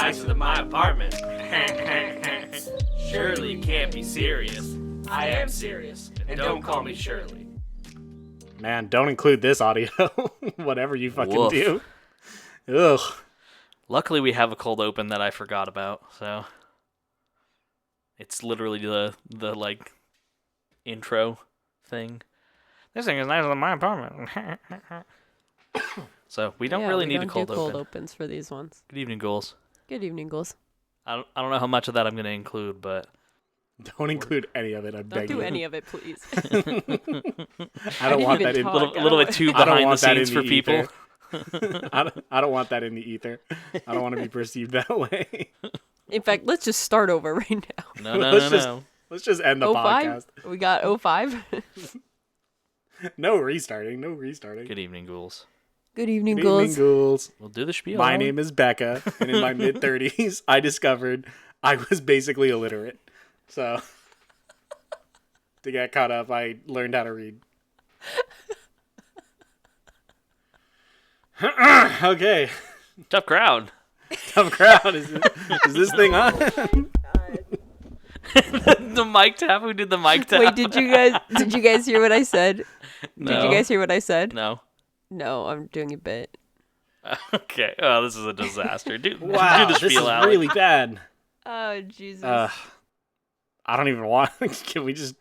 mice in my apartment. Surely you can't be serious. I am serious, and don't call me Shirley. Man, don't include this audio. Whatever you fucking Woof. do. Ugh. Luckily, we have a cold open that I forgot about, so it's literally the like intro thing. This thing is nicer than my apartment. So we don't really need a cold cold open. opens for these ones. Good evening, ghouls. Good evening, ghouls. I don't know how much of that I'm going to include, but Don't include any of it, I Don't beg do you. any of it, please. I don't want that in a little bit too I don't behind the want that scenes in for the people. ether. I don't want that in the ether. I don't want to be perceived that way. In fact, let's just start over right now. No. Let's just end the 05? podcast. We got 05. No restarting. No restarting. Good evening, ghouls. Good evening, Good evening, ghouls. ghouls. We'll do the spiel. My name is Becca, and in my mid-30s, I discovered I was basically illiterate. So, to get caught up, I learned how to read. Okay. Tough crowd. Tough crowd. Is this thing on? The mic tap. Who did the mic tap? Wait, did you guys hear what I said? No. Did you guys hear what I said? No. No, I'm doing a bit. Okay. Oh, this is a disaster. Wow, do the this is spiel, Alec. really bad. Oh, Jesus. I don't even want. Can we just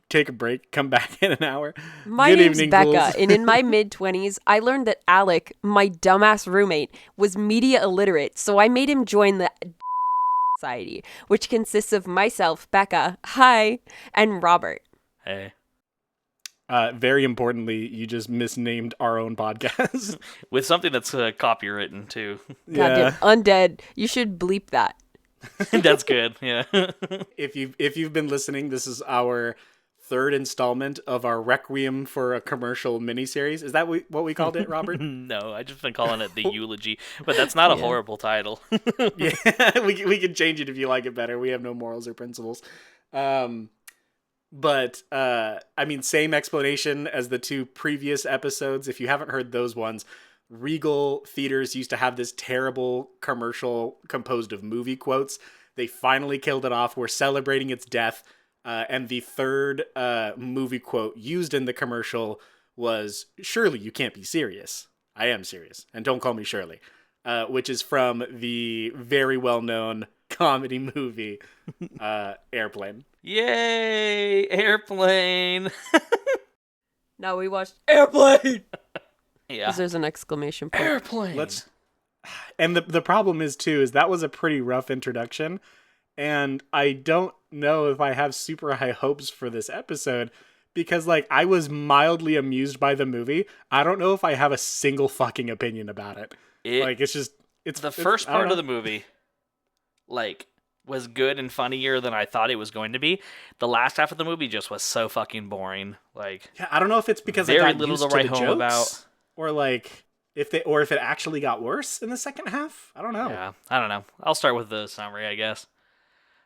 take a break? Come back in an hour. My Good name's evening, Becca, ghouls. and in my mid-20s, I learned that Alec, my dumbass roommate, was media illiterate, so I made him join the Society, which consists of myself, Becca, hi, and Robert. Hey. Very importantly, you just misnamed our own podcast. With something that's copywritten, too. Goddamn, Undead. You should bleep that. That's good, yeah. If you've been listening, this is our third installment of our Requiem for a Commercial miniseries. Is that what we called it, Robert? No, I just been calling it the Eulogy, but that's not a horrible title. Yeah, we can change it if you like it better. We have no morals or principles. But I mean, same explanation as the two previous episodes. If you haven't heard those ones, Regal Theaters used to have this terrible commercial composed of movie quotes. They finally killed it off. We're celebrating its death. And the third movie quote used in the commercial was, "Surely you can't be serious. I am serious. And don't call me Shirley." Which is from the very well-known comedy movie Airplane. Yay! Airplane! Now we watched Airplane! Yeah. Because there's an exclamation point. Airplane! And the problem is that was a pretty rough introduction, and I don't know if I have super high hopes for this episode, because like I was mildly amused by the movie. I don't know if I have a single fucking opinion about it. It's the first part of the movie, like, was good and funnier than I thought it was going to be. The last half of the movie just was so fucking boring. Like, Yeah, I don't know if it's because I very got little used to to write the home jokes, about. or like if it actually got worse in the second half. I don't know. Yeah, I don't know. I'll start with the summary, I guess.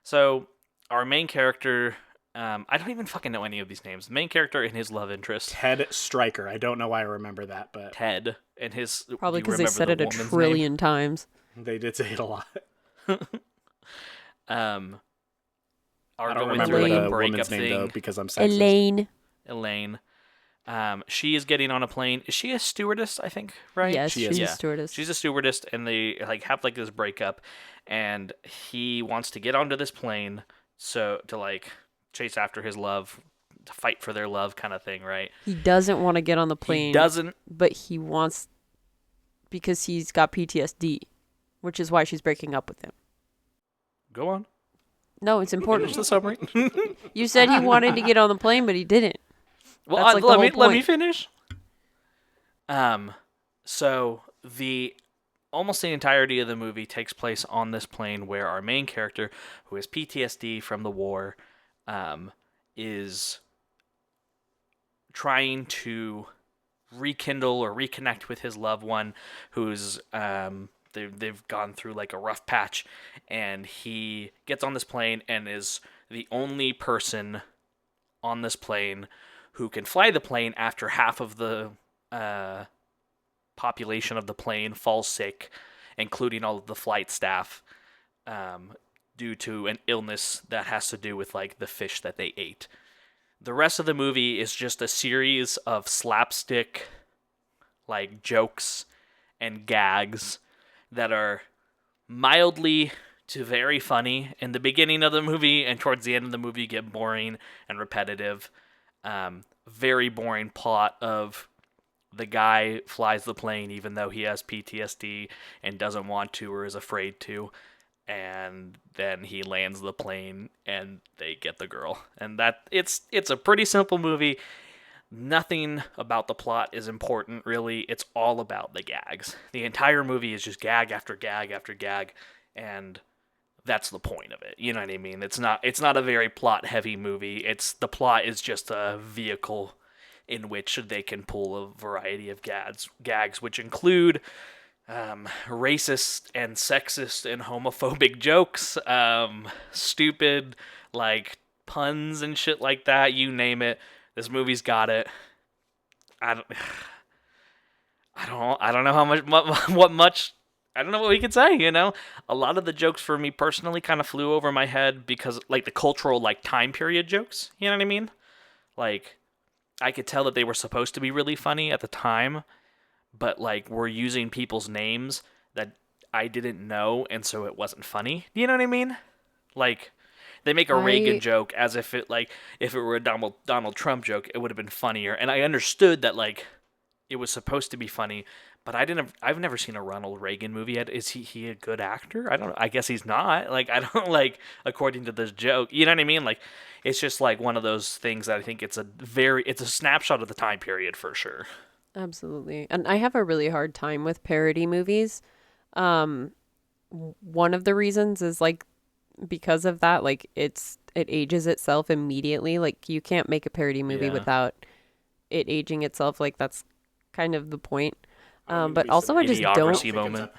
So, our main character, I don't even fucking know any of these names. The main character and his love interest. Ted Stryker. I don't know why I remember that, but Ted and his... Probably do you because they remember said the it a woman's trillion times. they did say it a lot. name? Are I don't going remember through like the a breakup woman's name thing. though because I'm sexist. Elaine. She is getting on a plane. Is she a stewardess, I think, right? Yes, She is. she's a stewardess. She's a stewardess, and they like have like this breakup, and he wants to get onto this plane so to like chase after his love, to fight for their love kind of thing, right? He doesn't want to get on the plane. He doesn't. But he wants, because he's got PTSD, which is why she's breaking up with him. Go on. No, it's important. Finish the summary. You said he wanted to get on the plane, but he didn't. Well, That's like the let whole me point. finish. So almost the entirety of the movie takes place on this plane where our main character, who has PTSD from the war, is trying to rekindle or reconnect with his loved one who's they've gone through like a rough patch, and he gets on this plane and is the only person on this plane who can fly the plane after half of the population of the plane falls sick including all of the flight staff, due to an illness that has to do with like the fish that they ate. The rest of the movie is just a series of slapstick like jokes and gags that are mildly to very funny in the beginning of the movie, and towards the end of the movie get boring and repetitive. Very boring plot of the guy flies the plane even though he has PTSD and doesn't want to or is afraid to, and then he lands the plane and they get the girl. And that it's a pretty simple movie. Nothing about the plot is important, really. It's all about the gags. The entire movie is just gag after gag after gag, and that's the point of it. You know what I mean? It's not a very plot-heavy movie. The plot is just a vehicle in which they can pull a variety of gags, which include racist and sexist and homophobic jokes, stupid like puns and shit like that. You name it. This movie's got it. I don't know how much, I don't know what we could say, you know? A lot of the jokes for me personally kind of flew over my head because, like, the cultural, like, time period jokes, you know what I mean? Like, I could tell that they were supposed to be really funny at the time, but, like, we're using people's names that I didn't know, and so it wasn't funny. You know what I mean? Like, they make a Reagan joke as if it were a Donald Trump joke, it would have been funnier. And I understood that, like, it was supposed to be funny, but I've never seen a Ronald Reagan movie yet. Is he a good actor? I guess he's not. Like, I don't, like, according to this joke, you know what I mean? Like, it's just like one of those things that I think it's a snapshot of the time period for sure. Absolutely. And I have a really hard time with parody movies. One of the reasons is, like, because of that, like, it ages itself immediately. Like, you can't make a parody movie without it aging itself. Like, that's kind of the point. But also I just don't moment.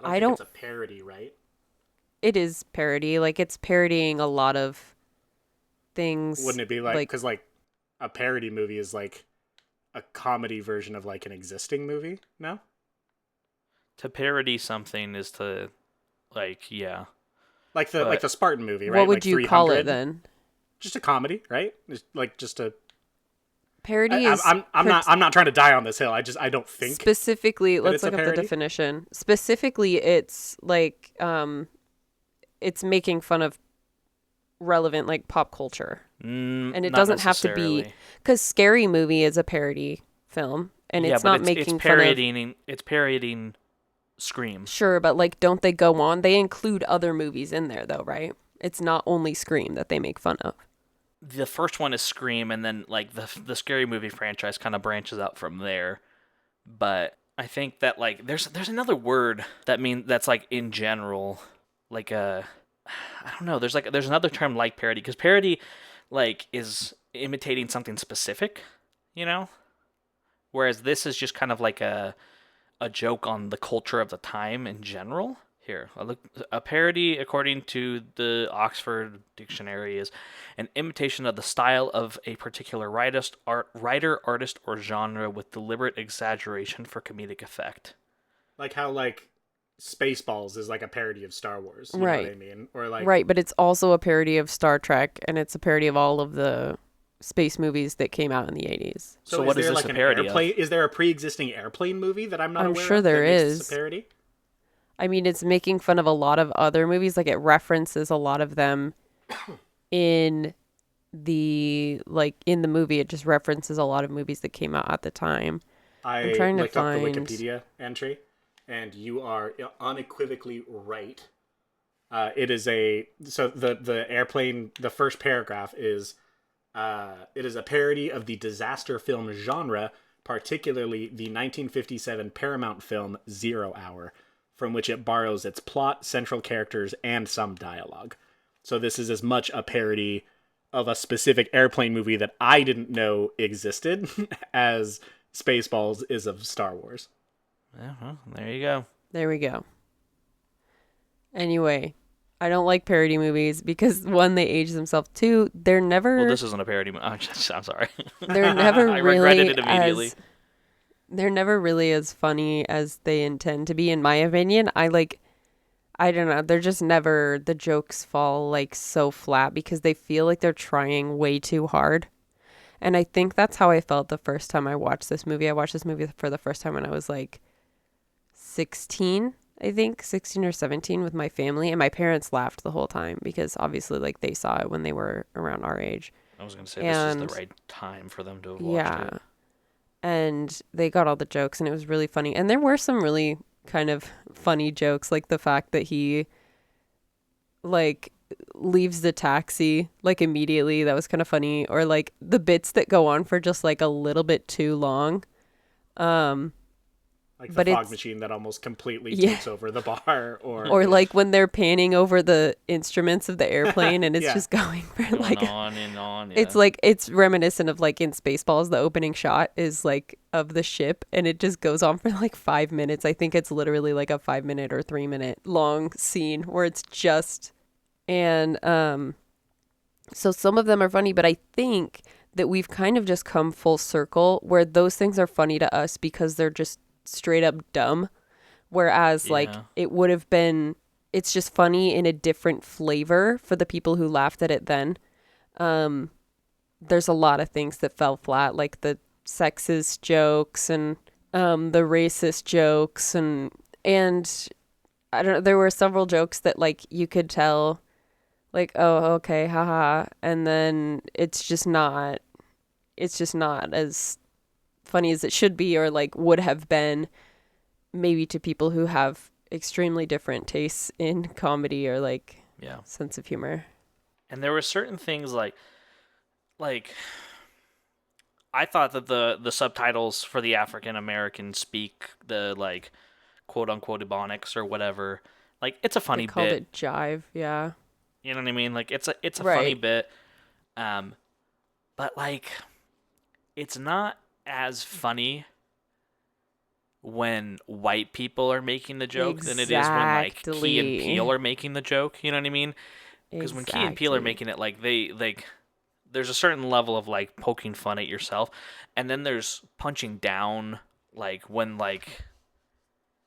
I don't think it's a parody, right? It is parody. Like, it's parodying a lot of things. Wouldn't it be like, because, like, a parody movie is like a comedy version of, like, an existing movie? No? To parody something is to, like, yeah. Like the Spartan movie, right? What would like you call it then? Just a comedy, right? Just a parody is. I'm not trying to die on this hill. I don't think specifically. Let's look up the definition. Specifically, it's like it's making fun of relevant, like, pop culture, and it doesn't have to be, because Scary Movie is a parody film, and it's not making parodying. It's parodying Scream. Sure, but, like, don't they go on? They include other movies in there, though, right? It's not only Scream that they make fun of. The first one is Scream, and then, like, the Scary Movie franchise kind of branches out from there. But I think that, like, there's another word that's like in general, like I don't know. There's another term like parody, because parody, like, is imitating something specific, you know, whereas this is just kind of like a joke on the culture of the time in general. Here, a parody, according to the Oxford Dictionary, is an imitation of the style of a particular writer, artist, or genre with deliberate exaggeration for comedic effect. Like how, like, Spaceballs is like a parody of Star Wars. You right. know what I mean? Or like, right, but it's also a parody of Star Trek, and it's a parody of all of the space movies that came out in the 80s. So what is this, like, a parody of? Is there a pre-existing airplane movie that I'm not aware of? I'm sure there is. It's a parody? I mean, it's making fun of a lot of other movies. Like, it references a lot of them in the movie. It just references a lot of movies that came out at the time. I'm trying to looked up the Wikipedia entry, and you are unequivocally right. It is the airplane. The first paragraph is, it is a parody of the disaster film genre, particularly the 1957 Paramount film 0 Hour, from which it borrows its plot, central characters, and some dialogue. So this is as much a parody of a specific airplane movie that I didn't know existed as Spaceballs is of Star Wars. Yeah, well, there you go. There we go. Anyway, I don't like parody movies because, one, they age themselves. Two, they're never... Well, this isn't a parody movie. I'm sorry. They're never I really regretted it immediately. They're never really as funny as they intend to be, in my opinion. I don't know. They're just never, the jokes fall like so flat because they feel like they're trying way too hard. And I think that's how I felt the first time I watched this movie. I watched this movie for the first time when I was like 16, I think, 16 or 17 with my family. And my parents laughed the whole time because obviously like they saw it when they were around our age. I was going to say this is the right time for them to have watched it. And they got all the jokes and it was really funny. And there were some really kind of funny jokes, like the fact that he like leaves the taxi like immediately. That was kind of funny. Or like the bits that go on for just like a little bit too long. Like but the fog machine that almost completely takes over the bar. Or like when they're panning over the instruments of the airplane and it's just going for going like on and on. Yeah. It's like, it's reminiscent of like in Spaceballs, the opening shot is like of the ship and it just goes on for like 5 minutes. I think it's literally like a 5-minute or 3-minute long scene where it's just, and so some of them are funny, but I think that we've kind of just come full circle where those things are funny to us because they're just straight up dumb. Whereas like it would have been, it's just funny in a different flavor for the people who laughed at it then. There's a lot of things that fell flat, like the sexist jokes and the racist jokes and I don't know, there were several jokes that like you could tell like, oh, okay, haha, and then it's just not as funny as it should be or like would have been maybe to people who have extremely different tastes in comedy or like sense of humor. And there were certain things like I thought that the subtitles for the African American speak the like quote unquote Ebonics or whatever. Like it's a funny they called bit. It jive, yeah. You know what I mean? Like it's a right. funny bit. But like it's not as funny when white people are making the joke than it is when like Key and Peele are making the joke. You know what I mean? Because when Key and Peele are making it, like they like, there's a certain level of like poking fun at yourself, and then there's punching down. Like when like,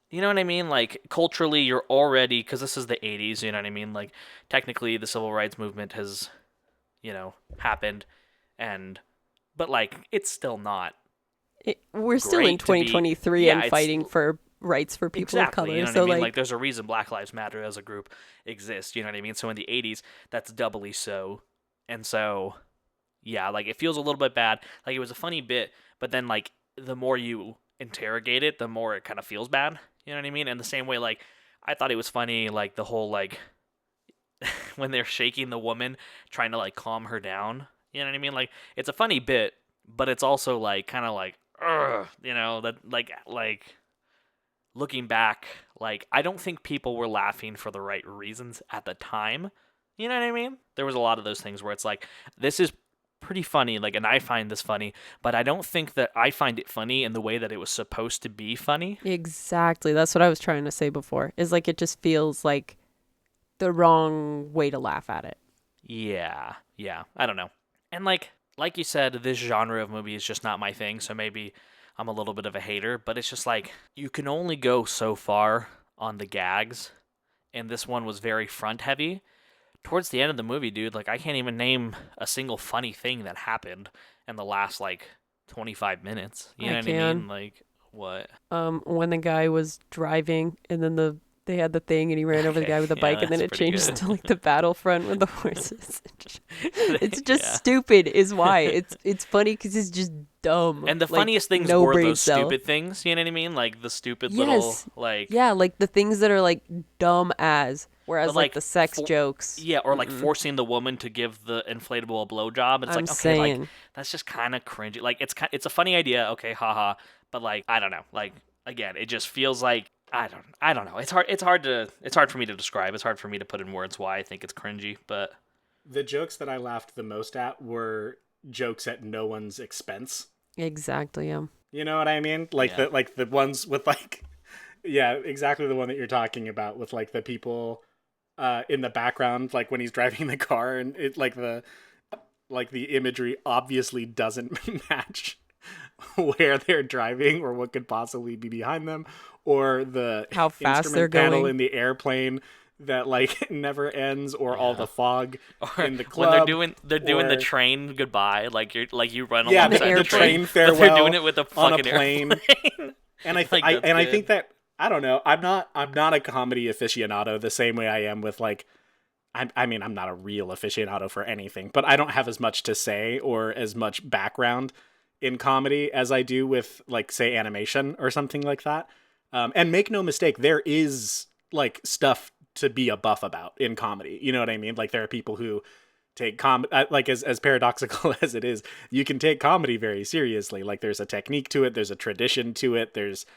you know what I mean? Like culturally, you're already, because this is the '80s. You know what I mean? Like technically, the civil rights movement has, happened, but like it's still not. We're still in 2023 and fighting for rights for people of color. You know what so I mean? Like there's a reason Black Lives Matter as a group exists. You know what I mean? So in the 80s, that's doubly so. And so, yeah, like it feels a little bit bad. Like it was a funny bit, but then like the more you interrogate it, the more it kind of feels bad. You know what I mean? And the same way, like I thought it was funny, like the whole like when they're shaking the woman, trying to like calm her down. You know what I mean? Like it's a funny bit, but it's also like kind of like, that like looking back, like I don't think people were laughing for the right reasons at the time. You know what I mean? There was a lot of those things where it's like, this is pretty funny, like, and I find this funny, but I don't think that I find it funny in the way that it was supposed to be funny. Exactly. That's what I was trying to say before. Is like it just feels like the wrong way to laugh at it. Yeah. I don't know. And like you said, this genre of movie is just not my thing, so maybe I'm a little bit of a hater, but it's just like, you can only go so far on the gags, and this one was very front heavy. Towards the end of the movie, dude, like I can't even name a single funny thing that happened in the last like 25 minutes. You know what I mean? Like what? When the guy was driving and then they had the thing and he ran over the guy with the bike and then it changes to like the battlefront with the horses. It's just stupid is why. It's funny because it's just dumb. And the funniest things were those stupid things, you know what I mean? Like the stupid little like... Yeah, like the things that are like dumb as... Whereas like the sex jokes. Yeah, or like forcing the woman to give the inflatable a blowjob. It's like, okay, like that's just kind of cringy. Like it's a funny idea, okay, haha. But like, I don't know. Like again, it just feels like I don't know. It's hard for me to describe. It's hard for me to put in words why I think it's cringy, but the jokes that I laughed the most at were jokes at no one's expense. Exactly, yeah. You know what I mean? Like the ones with like exactly the one that you're talking about with like the people in the background, like when he's driving the car, and it like the imagery obviously doesn't match where they're driving or what could possibly be behind them, or the How fast instrument they're panel going. in the airplane that like never ends, or all the fog Or in the when club. they're doing the or- train goodbye, like you run yeah, alongside the the train train, farewell but they're doing it with a on a fucking plane. airplane. And I Like, that's I good. think that I don't know. I'm not a comedy aficionado the same way I am with like. I mean, I'm not a real aficionado for anything, but I don't have as much to say or as much background in comedy as I do with, like, say, animation or something like that. And make no mistake, there is, like, stuff to be a buff about in comedy. You know what I mean? Like, there are people who take like, as paradoxical as it is, you can take comedy very seriously. Like, there's a technique to it, there's a tradition to it, there's,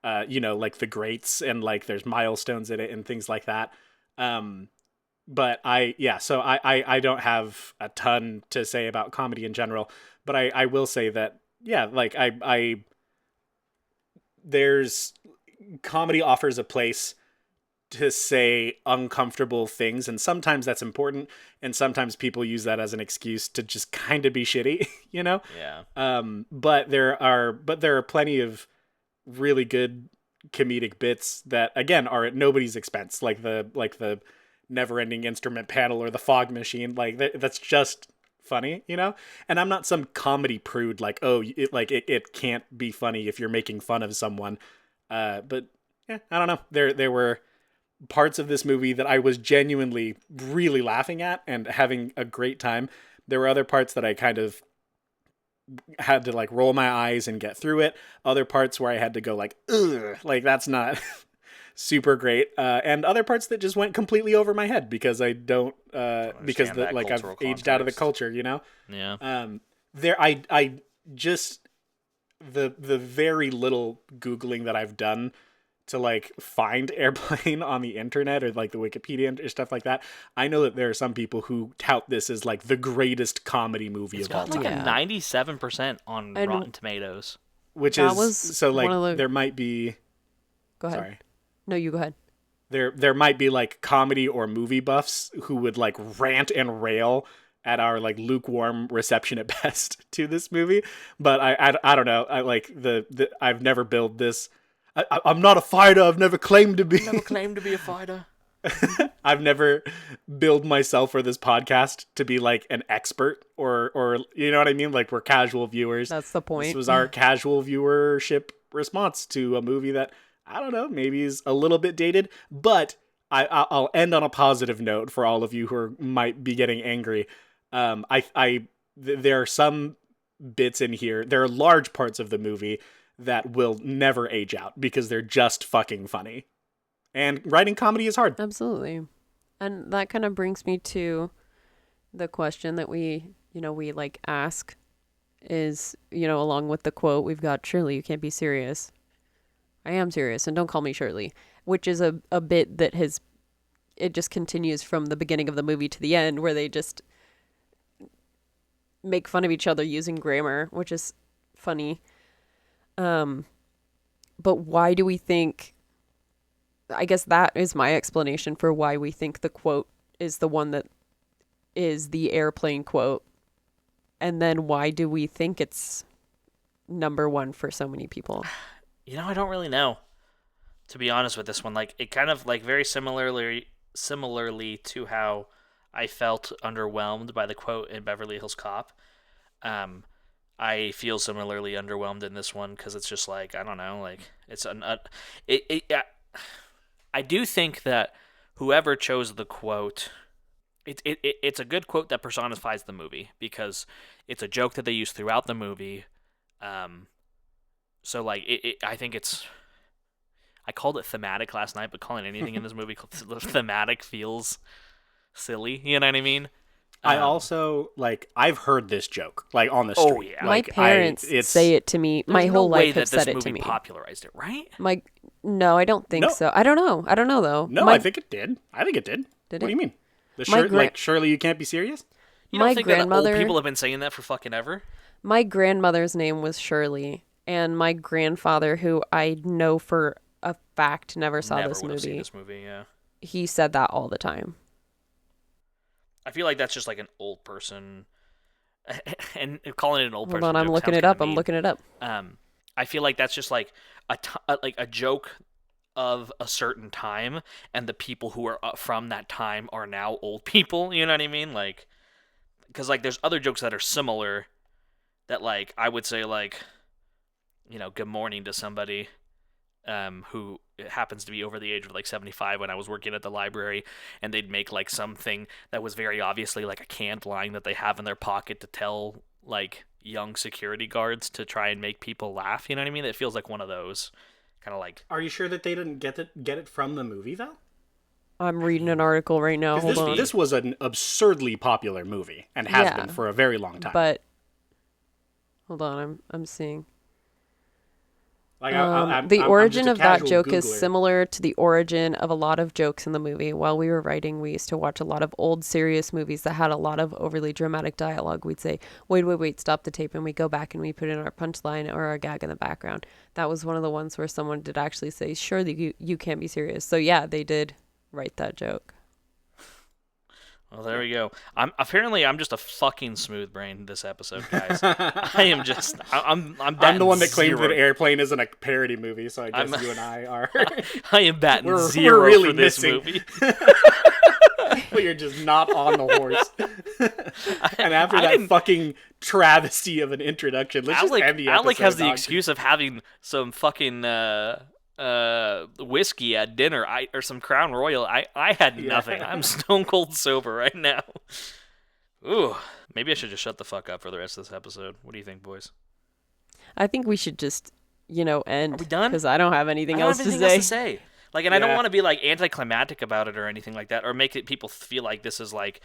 like the greats, and like there's milestones in it and things like that. But so I don't have a ton to say about comedy in general, but I will say that, yeah, like there's comedy offers a place to say uncomfortable things, and sometimes that's important, and sometimes people use that as an excuse to just kind of be shitty, you know? Yeah. But there are plenty of really good comedic bits that, again, are at nobody's expense, like the never-ending instrument panel or the fog machine. Like, that's just funny, you know? And I'm not some comedy prude, like, oh, it can't be funny if you're making fun of someone. But yeah, I don't know. There were parts of this movie that I was genuinely really laughing at and having a great time. There were other parts that I kind of had to, like, roll my eyes and get through it. Other parts where I had to go, like, ugh, like, that's not super great. And other parts that just went completely over my head because I don't, because understand that I've cultural aged out of the context. culture, you know? Yeah. I just, the very little Googling that I've done to, like, find Airplane on the internet or, like, the Wikipedia or stuff like that, I know that there are some people who tout this as, like, the greatest comedy movie It's of all got like time. a 97% on And Rotten Tomatoes. Which That is, was so, like, one of the- there might be, Go ahead. sorry. No, you go ahead. There might be, like, comedy or movie buffs who would, like, rant and rail at our, like, lukewarm reception at best to this movie, but I don't know. I like I've never billed this. I'm not a fighter. I've never claimed to be. Never claimed to be a fighter. I've never billed myself for this podcast to be, like, an expert or you know what I mean? Like, we're casual viewers. That's the point. This was our casual viewership response to a movie that, I don't know, maybe is a little bit dated, but I'll end on a positive note for all of you who might be getting angry. There are some bits in here. There are large parts of the movie that will never age out because they're just fucking funny. And writing comedy is hard. Absolutely. And that kind of brings me to the question that we like ask is, along with the quote, we've got Shirley, you can't be serious. I am serious, and don't call me Shirley, which is a bit that it just continues from the beginning of the movie to the end, where they just make fun of each other using grammar, which is funny. But why do we think, I guess that is my explanation for why we think the quote is the one that is the Airplane quote. And then why do we think it's number one for so many people? I don't really know, to be honest with this one. Like, it kind of, like, very similarly to how I felt underwhelmed by the quote in Beverly Hills Cop. I feel similarly underwhelmed in this one because it's just like, I don't know, like, it's I do think that whoever chose the quote, it's a good quote that personifies the movie because it's a joke that they use throughout the movie. So, like, I think it's, I called it thematic last night, but calling anything in this movie thematic feels silly. You know what I mean? I also, like, I've heard this joke, like, on the Oh, street. yeah. My Like, parents say it to me. My whole life have said it to this movie me. popularized it, right? No, I don't think No. so. I don't know though. No, I think it did. I think it did. Did What it? do you mean? My Surely you can't be serious? You My don't think that grandmother- old people have been saying that for fucking ever? My grandmother's name was Shirley, and my grandfather, who I know for a fact never saw Never this would have seen movie, this movie, yeah. he said that all the time. I feel like that's just like an old person and calling it an old Hold person on, I'm joke looking sounds it up. kinda I'm mean. looking it up. I feel like that's just like a joke of a certain time, and the people who are from that time are now old people. You know what I mean? Like, because like there's other jokes that are similar that like I would say like, good morning to somebody who happens to be over the age of like 75 when I was working at the library, and they'd make like something that was very obviously like a canned line that they have in their pocket to tell like young security guards to try and make people laugh. You know what I mean? It feels like one of those kind of like. Are you sure that they didn't get it from the movie though? I'm reading an article right now. Hold on. This was an absurdly popular movie and has Yeah, been for a very long time. But hold on, I'm seeing. Like, The origin of that casual joke is Googler. similar to the origin of a lot of jokes in the movie. While we were writing, we used to watch a lot of old serious movies that had a lot of overly dramatic dialogue. We'd say, wait, stop the tape, and we go back and we put in our punchline or our gag in the background. That was one of the ones where someone did actually say, surely you can't be serious. So yeah, they did write that joke. Well, there we go. I'm just a fucking smooth brain this episode, guys. I am just I'm the one that claimed zero. that Airplane isn't a parody movie, so I guess I'm- you and I are. I am batting We're zero really for this missing. movie. But you're just not on the horse. And after I that didn't- fucking travesty of an introduction, let's just end the episode. Alec has the dog. excuse of having some fucking whiskey at dinner, or some Crown Royal. I had nothing. I'm stone cold sober right now. Ooh, maybe I should just shut the fuck up for the rest of this episode. What do you think, boys? I think we should just, end. Are we done? Because I don't have anything I don't else have to anything say. else to say. Like, and I don't Yeah. want to be like anticlimactic about it or anything like that, or make people feel like this is like,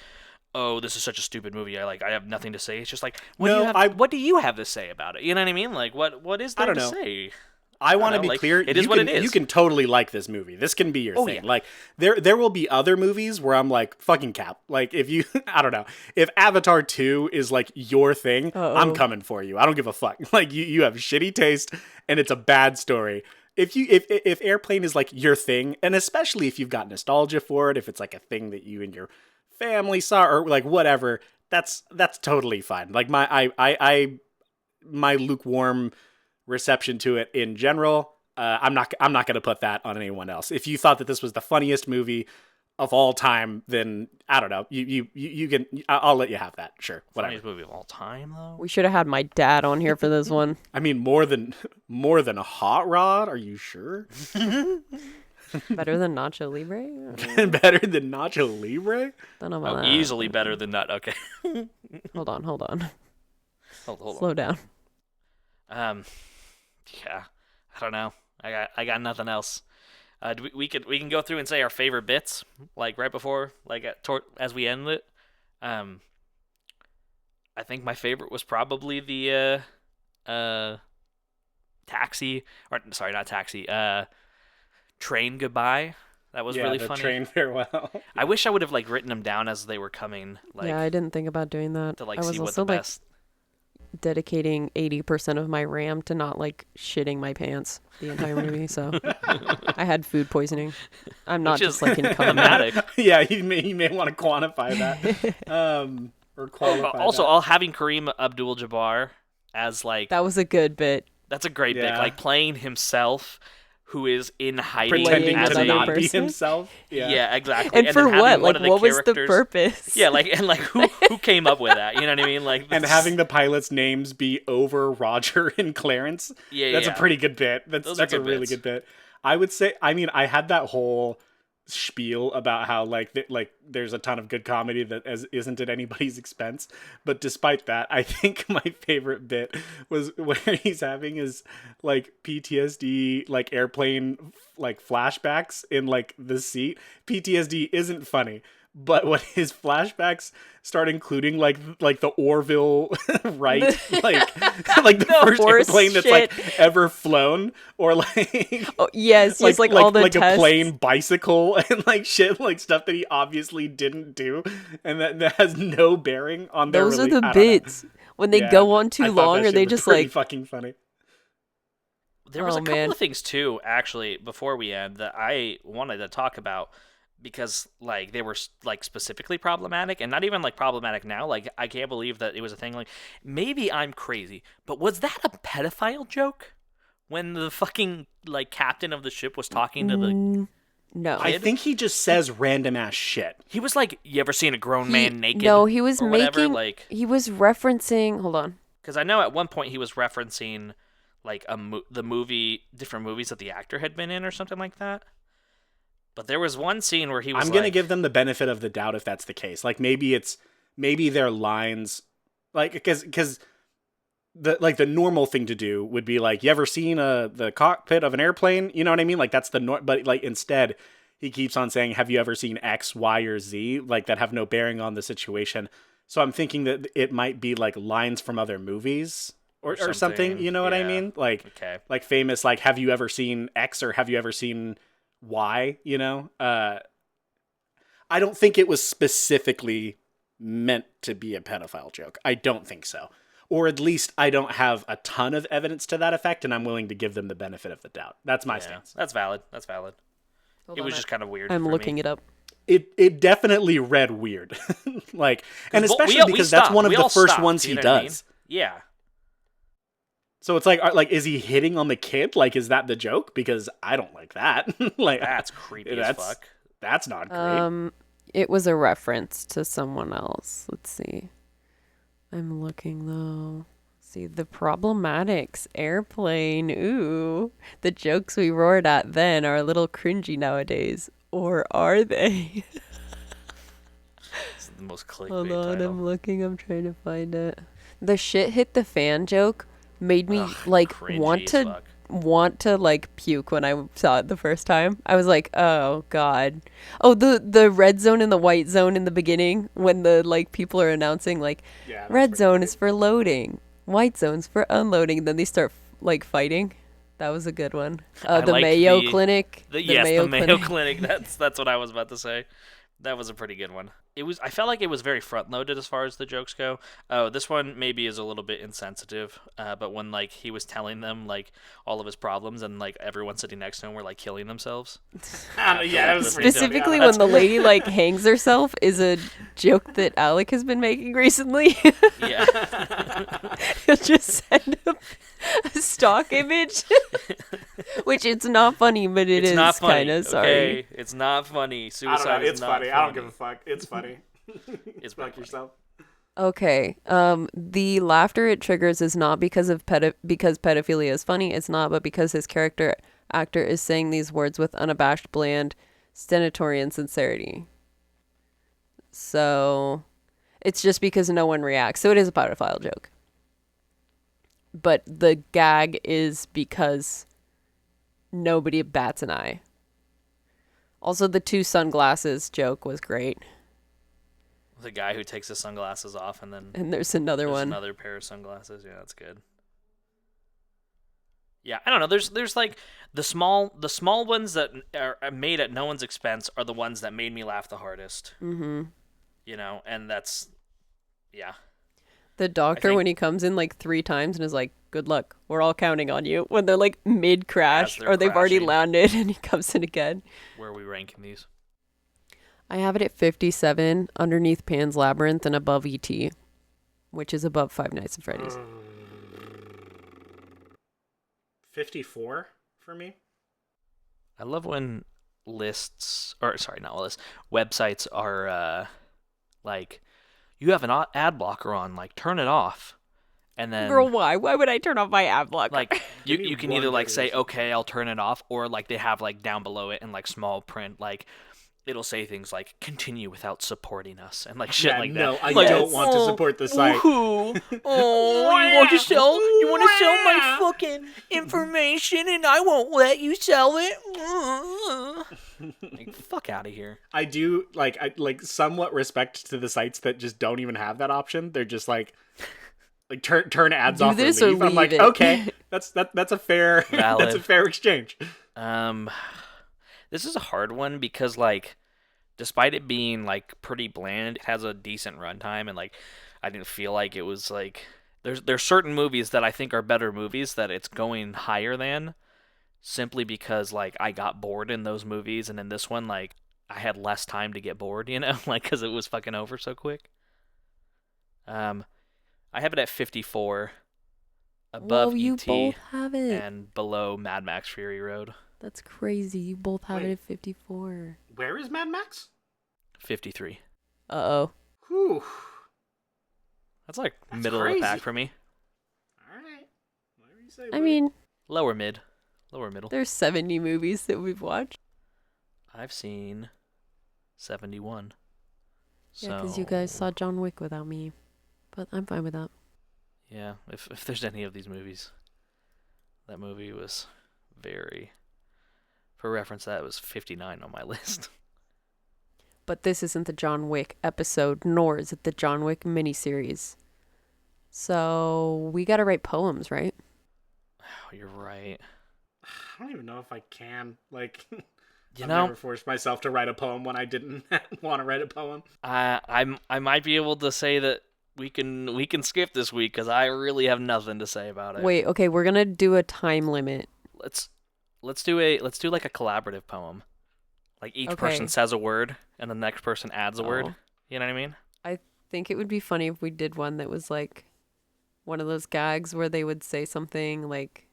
oh, this is such a stupid movie. I have nothing to say. It's just like, what do you have to say about it? You know what I mean? Like, what is there don't to know. say? I want to know, be like, clear. it is you what can, it is. You can totally like this movie. This can be your thing. yeah. Like there will be other movies where I'm like fucking cap. Like if you, I don't know, if Avatar 2 is like your thing, I'm coming for you. I don't give a fuck. Like you have shitty taste and it's a bad story. If Airplane is like your thing, and especially if you've got nostalgia for it, if it's like a thing that you and your family saw or like whatever, that's totally fine. Like my lukewarm reception to it in general, I'm not going to put that on anyone else. If you thought that this was the funniest movie of all time, then I don't know. You can. I'll let you have that. Sure, whatever. Funniest movie of all time, though. We should have had my dad on here for this one. I mean, more than a Hot Rod. Are you sure? Better than Nacho Libre? Better than Nacho Libre? Don't know about that. Easily better than that. Okay. Hold on. Hold Slow down. on. Yeah. I don't know. I got nothing else. We can go through and say our favorite bits, like right before, like as we end it. I think my favorite was probably the taxi, or sorry, not taxi. Train goodbye. That was really the funny. train farewell. I wish I would have like written them down as they were coming. Like, Yeah, I didn't think about doing that. to like I was see what also the best. dedicating 80% of my RAM to not like shitting my pants the entire movie. So I had food poisoning. I'm not Which just is like in coma. thematic. Yeah, you may want to quantify that. Or qualify Also, that. all having Kareem Abdul-Jabbar as like That was a good bit. that's a great bit. Yeah. Like playing himself, who is in hiding pretending Playing as to a not be person? himself. yeah, exactly. And for then having what? one Like, of the what was the characters- purpose? Yeah, like who came up with that? You know what I mean? Like And this- having the pilots' names be over Roger and Clarence. Yeah, that's yeah. a pretty good bit. Those That's are a good really bits. good bit. I would say. I mean, I had that whole spiel about how like there's a ton of good comedy that isn't at anybody's expense. But despite that, I think my favorite bit was where he's having his like PTSD like airplane like flashbacks in like the seat. PTSD isn't funny. But when his flashbacks start including like the Orville right like the first horse airplane that's shit. like ever flown, or like Oh, yes, he's like all the like tests. a plane bicycle and like shit like stuff that he obviously didn't do and that has no bearing on their Those are release. the I don't know. bits. When they Yeah, go on I too thought long, that or they shit was just pretty like fucking funny. There was Oh, a couple man. of things too, actually, before we end that I wanted to talk about. because like they were like specifically problematic, and not even like problematic now. Like I can't believe that it was a thing. Like maybe I'm crazy, but was that a pedophile joke when the fucking like captain of the ship was talking to the No. I think he just says random ass shit. he was like, you ever seen a grown man naked? No, he was or whatever? making. Like, He was referencing. Hold on. because I know at one point he was referencing like the movie, different movies that the actor had been in or something like that. But there was one scene where he was I'm like, gonna give them the benefit of the doubt if that's the case. Like maybe their lines, like because the normal thing to do would be like, you ever seen the cockpit of an airplane? You know what I mean? Like that's but like instead he keeps on saying, have you ever seen X, Y, or Z? Like that have no bearing on the situation. So I'm thinking that it might be like lines from other movies or something. You know what I yeah. mean? Like Okay. like famous, like, have you ever seen X or have you ever seen Y? You know? I don't think it was specifically meant to be a pedophile joke. I don't think so. Or at least I don't have a ton of evidence to that effect, and I'm willing to give them the benefit of the doubt. That's my stance. That's valid. That's valid. Hold It on, was just kind of weird. I'm for looking me. it up. It definitely read weird. Like, and Well, especially we because that's stopped. one of We the all first stopped, ones you he know what I does. mean? Yeah. So it's like, is he hitting on the kid? Like, is that the joke? Because I don't like that. Like, That's creepy as fuck. That's not great. It was a reference to someone else. Let's see. I'm looking though. See, the problematics airplane. Ooh, the jokes we roared at then are a little cringy nowadays, or are they? It's the most clickbait Hold on, title. I'm looking. I'm trying to find it. The shit hit the fan joke made me like cringy as want to like puke when I saw it the first time. I was like, oh god. Oh, the red zone and the white zone in the beginning when the like people are announcing like red zone is for loading, white zone's for unloading, and then they start like fighting. That was a good one. The Mayo Clinic. The Mayo Clinic. That's what I was about to say. That was a pretty good one. I felt like it was very front loaded as far as the jokes go. Oh, this one maybe is a little bit insensitive. But when like he was telling them like all of his problems and like everyone sitting next to him were like killing themselves. Yeah, that was pretty Specifically when the lady like hangs herself is a joke that Alec has been making recently. Yeah. He'll just send him a stock image. Which it's not funny, but it's not funny. Kind of sorry. Okay? It's not funny. Suicide I don't know. is It's not funny. I don't give a fuck. It's funny. It's Fuck funny. yourself. Okay. The laughter it triggers is not because of because pedophilia is funny. It's not, but because his character actor is saying these words with unabashed, bland, stentorian sincerity. So, it's just because no one reacts. So it is a pedophile joke. But the gag is because nobody bats an eye. Also, the two sunglasses joke was great. The guy who takes his sunglasses off and then And there's another one. another pair of sunglasses. Yeah, that's good. Yeah, I don't know. There's like the small ones that are made at no one's expense are the ones that made me laugh the hardest. Mm-hmm. You know, and that's yeah. The doctor, when he comes in like 3 times and is like, good luck, we're all counting on you. When they're like mid-crash they're or they've already crashing. landed and he comes in again. Where are we ranking these? I have it at 57, underneath Pan's Labyrinth and above E.T., which is above Five Nights at Freddy's. 54 for me. I love when websites are like, you have an ad blocker on, like turn it off, and then Girl, why? Why would I turn off my ad blocker? like Give me you can one either like that say is- okay, I'll turn it off, or like they have like down below it in like small print like it'll say things like continue without supporting us and like shit like that. No, I Like, don't want to support the site. Oh, you want to sell my fucking information and I won't let you sell it. Like, fuck out of here. I do I somewhat respect to the sites that just don't even have that option. They're just like turn ads Do off this or or leave. I'm leave like, it. okay, that's a fair Valid. that's a fair exchange. This is a hard one because like despite it being like pretty bland, it has a decent runtime and like I didn't feel like it was like there's certain movies that I think are better movies that it's going higher than simply because like I got bored in those movies, and in this one like I had less time to get bored, like because it was fucking over so quick. I have it at 54, above Whoa, you E.T. both have it. and below Mad Max Fury Road. That's crazy. You both have Wait. it at 54. Where is Mad Max? 53. Uh-oh. Whew. That's like That's middle of the pack crazy. for me. All right. Whatever you say, I buddy. mean, Lower middle. there's 70 movies that we've watched. I've seen 71. Yeah, because you guys saw John Wick without me. But I'm fine with that. Yeah, if there's any of these movies, that movie was very. For reference, that was 59 on my list. But this isn't the John Wick episode, nor is it the John Wick miniseries. So we gotta write poems, right? Oh, you're right. I don't even know if I can. Like, I've know, never forced myself to write a poem when I didn't want to write a poem. I might be able to say that we can skip this week because I really have nothing to say about it. Wait, okay, we're gonna do a time limit. Let's do like a collaborative poem. Like each person says a word and the next person adds a word. You know what I mean? I think it would be funny if we did one that was like one of those gags where they would say something like,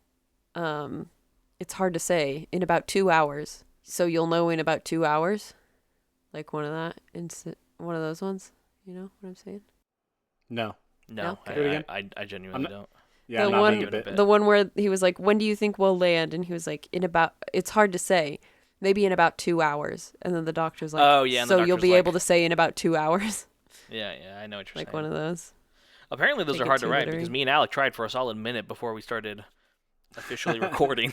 it's hard to say, in about 2 hours. So you'll know in about 2 hours. Like one of one of those ones. You know what I'm saying? No. No, Do it again. I genuinely don't. Yeah, the I'm not one, making a bit. the one where he was like, "When do you think we'll land?" And he was like, it's hard to say, maybe in about 2 hours." And then the doctor's like, Oh, yeah, and the so you'll doctor's be like- able to say in about 2 hours, Yeah, I know what you're like saying. one of those. Apparently those Take are it hard to too write literary. because me and Alec tried for a solid minute before we started officially recording,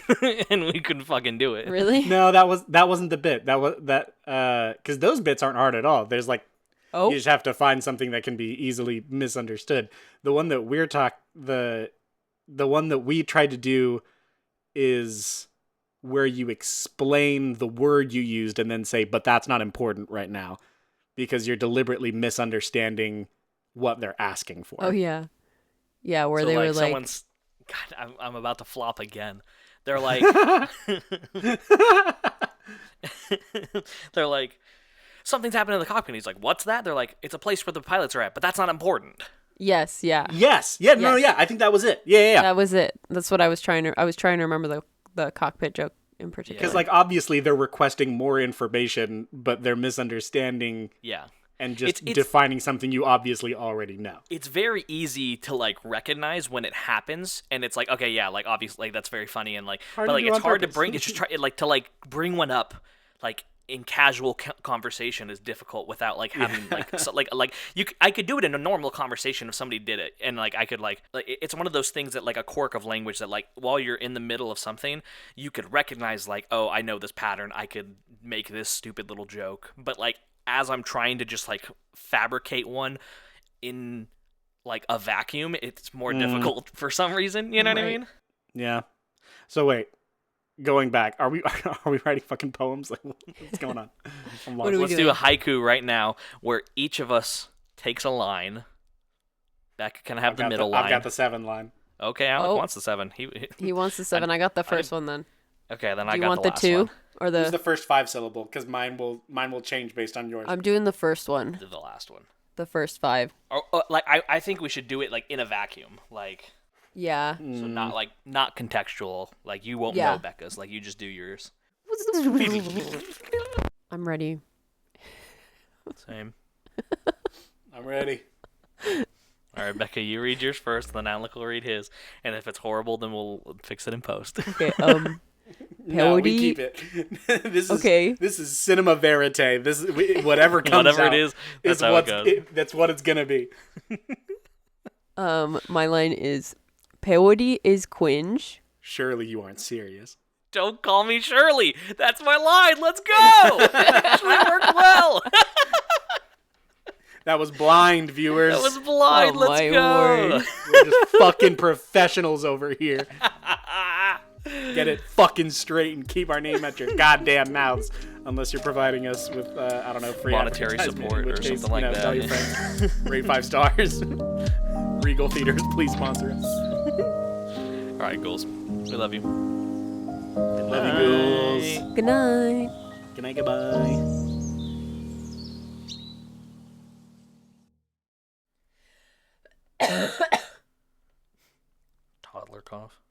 and we couldn't fucking do it. Really? No, that wasn't the bit. Because those bits aren't hard at all. There's like Oh, you just have to find something that can be easily misunderstood. The one that the one that we tried to do is where you explain the word you used and then say, but that's not important right now, because you're deliberately misunderstanding what they're asking for. oh yeah, yeah. Where So, they like, were like, someone's, God, I'm about to flop again. They're like, they're like, something's happened in the cockpit. And he's like, what's that? They're like, it's a place where the pilots are at, but that's not important. yes, yeah. Yes. Yeah. No. Yes. Yeah. I think that was it. Yeah. That was it. That's what I was trying to. I was trying to remember the cockpit joke in particular. Because like obviously they're requesting more information, but they're misunderstanding Yeah. and just It's- defining something you obviously already know. It's very easy to like recognize when it happens, and it's like, okay, yeah, like obviously like, that's very funny, and like, Hard but to like do it's on hard to purpose. bring. It's just bring one up like in casual conversation is difficult without like having like so, like I could do it in a normal conversation if somebody did it, and like I could like it's one of those things that like a quirk of language that like while you're in the middle of something you could recognize like, oh, I know this pattern, I could make this stupid little joke, but like as I'm trying to just like fabricate one in like a vacuum, it's more difficult for some reason, you know what I Right. mean? Yeah. So wait, going back, are we writing fucking poems? Like what's going on? I'm What lost. do we Let's do a haiku right now where each of us takes a line. Becca can have the middle line. I've got the 7 line. Okay, Alec Oh. wants the 7. He wants the 7. I got the first one then. Okay, then Do I you got want the the last 2 one. or Use the? the first 5 syllable because mine will change based on yours. I'm doing the first one. The last one. The first 5. Or like I think we should do it like in a vacuum, like Yeah. so not contextual. Like you won't Yeah. know Becca's. Like you just do yours. I'm ready. Same. I'm ready. All right, Becca, you read yours first, then Alec will read his, and if it's horrible, then we'll fix it in post. Okay. No, we Peyote. keep it. Okay. This is cinema verite. This is whatever comes Whatever out it is, that's how it what's goes. that's what it's gonna be. My line is, peyote is quinge. Surely you aren't serious. Don't call me Shirley. That's my line. Let's go. It actually worked well. That was blind, viewers. That was blind. Oh, Let's my go. word. We're just fucking professionals over here. Get it fucking straight and keep our name at your goddamn mouths. Unless you're providing us with, I don't know, free Monetary advertisement, support in which or case, something like that, Tell your yeah. friends. Rate 5 stars. Regal Theaters, please sponsor us. All right, ghouls. We love you. Love you, ghouls. Good night. Good night, goodbye. Cough.